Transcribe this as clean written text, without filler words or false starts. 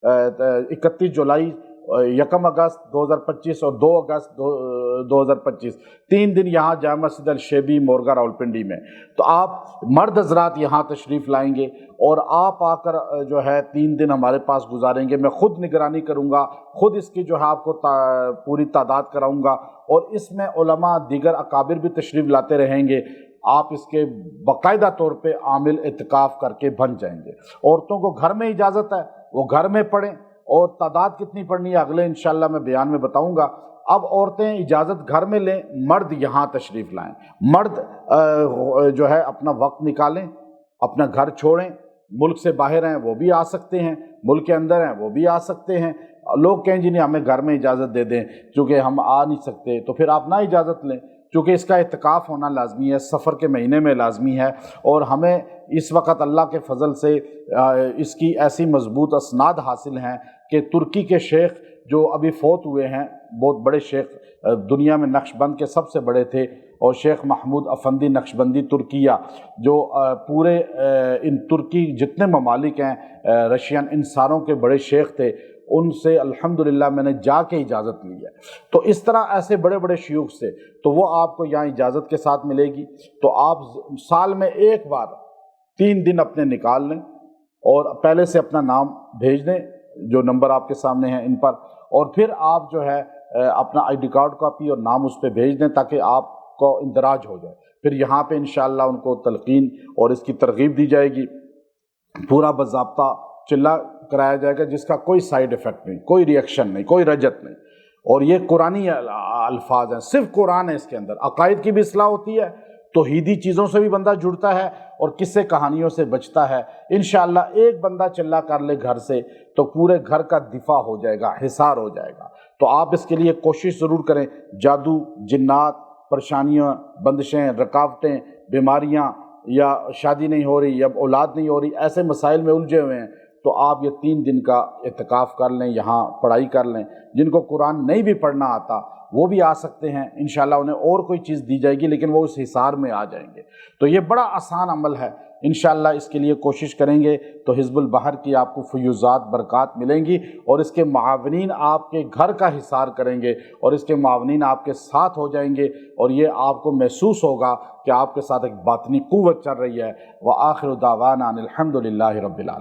31 जुलाई, 1 अगस्त 2025 और 2 अगस्त 2025, 3 दिन यहाँ जामा मस्जिद अल-शैबी मोरगा रावलपिंडी में। तो आप मर्द हजरात यहाँ तशरीफ़ लाएंगे और आप आकर जो है 3 दिन हमारे पास गुजारेंगे। मैं ख़ुद निगरानी करूँगा, ख़ुद इसकी जो है आपको पूरी तादाद कराऊँगा, और इसमें उलमा दीगर अकाबिर भी तशरीफ़ लाते रहेंगे। आप इसके बाकायदा तौर पे आमिल इत्तिकाफ़ करके बन जाएंगे। औरतों को घर में इजाज़त है, वो घर में पढ़ें, और तादाद कितनी पढ़नी है अगले इंशाअल्लाह मैं बयान में बताऊंगा। अब औरतें इजाज़त घर में लें, मर्द यहाँ तशरीफ़ लाएं। मर्द जो है अपना वक्त निकालें, अपना घर छोड़ें, मुल्क से बाहर हैं वो भी आ सकते हैं, मुल्क के अंदर हैं वो भी आ सकते हैं। लोग कहें जी नहीं हमें घर में इजाज़त दे दें चूँकि हम आ नहीं सकते, तो फिर आप ना इजाज़त लें, चूँकि इसका इत्तिकाफ़ होना लाजमी है, सफ़र के महीने में लाजमी है। और हमें इस वक्त अल्लाह के फ़ज़ल से इसकी ऐसी मजबूत असनाद हासिल हैं कि तुर्की के शेख जो अभी फ़ौत हुए हैं, बहुत बड़े शेख, दुनिया में नक्शबंद के सबसे बड़े थे, और शेख महमूद अफंदी नक्शबंदी तुर्किया, जो पूरे इन तुर्की जितने ममालिक हैं रशियन, इन सारों के बड़े शेख थे, उनसे अल्हम्दुलिल्लाह मैंने जाके इजाज़त ली है। तो इस तरह ऐसे बड़े बड़े शयूख से तो वो आपको यहाँ इजाज़त के साथ मिलेगी। तो आप साल में एक बार 3 दिन अपने निकाल लें, और पहले से अपना नाम भेज दें जो नंबर आपके सामने हैं इन पर, और फिर आप जो है अपना ID कार्ड कॉपी और नाम उस पर भेज दें ताकि आपको इंदराज हो जाए। फिर यहाँ पे इंशाअल्लाह उनको तलकीन और इसकी तरगीब दी जाएगी, पूरा बाज़ाब्ता चिल्ला कराया जाएगा जिसका कोई साइड इफ़ेक्ट नहीं, कोई रिएक्शन नहीं, कोई रजत नहीं। और ये कुरानी अल्फाज हैं, सिर्फ कुरान है इसके अंदर। अकायद की भी इस्लाह होती है, तौहीदी चीज़ों से भी बंदा जुड़ता है और किस्से कहानियों से बचता है। इंशाअल्लाह एक बंदा चिल्ला कर ले घर से तो पूरे घर का दिफा हो जाएगा, हिसार हो जाएगा। तो आप इसके लिए कोशिश ज़रूर करें। जादू, जिन्नात, परेशानियाँ, बंदिशें, रुकावटें, बीमारियाँ, या शादी नहीं हो रही, या औलाद नहीं हो रही, ऐसे मसाइल में उलझे हुए हैं, तो आप ये 3 दिन का इत्तिकाफ़ कर लें, यहाँ पढ़ाई कर लें। जिनको कुरान नहीं भी पढ़ना आता वो भी आ सकते हैं, इंशाअल्लाह उन्हें और कोई चीज़ दी जाएगी लेकिन वो उस हिसार में आ जाएंगे। तो ये बड़ा आसान अमल है, इंशाअल्लाह इसके लिए कोशिश करेंगे तो हिज़्बुल बहर की आपको फ़यूज़ात बरक़ात मिलेंगी, और इसके मुआविनीन आपके घर का हिसार करेंगे, और इसके मुआविनीन आपके साथ हो जाएंगे, और ये आपको महसूस होगा कि आपके साथ एक बातनी क़ुव्वत चल रही है। व आखिर दावाना अनिल हम्दुलिल्लाहि रब्बिल आलमीन।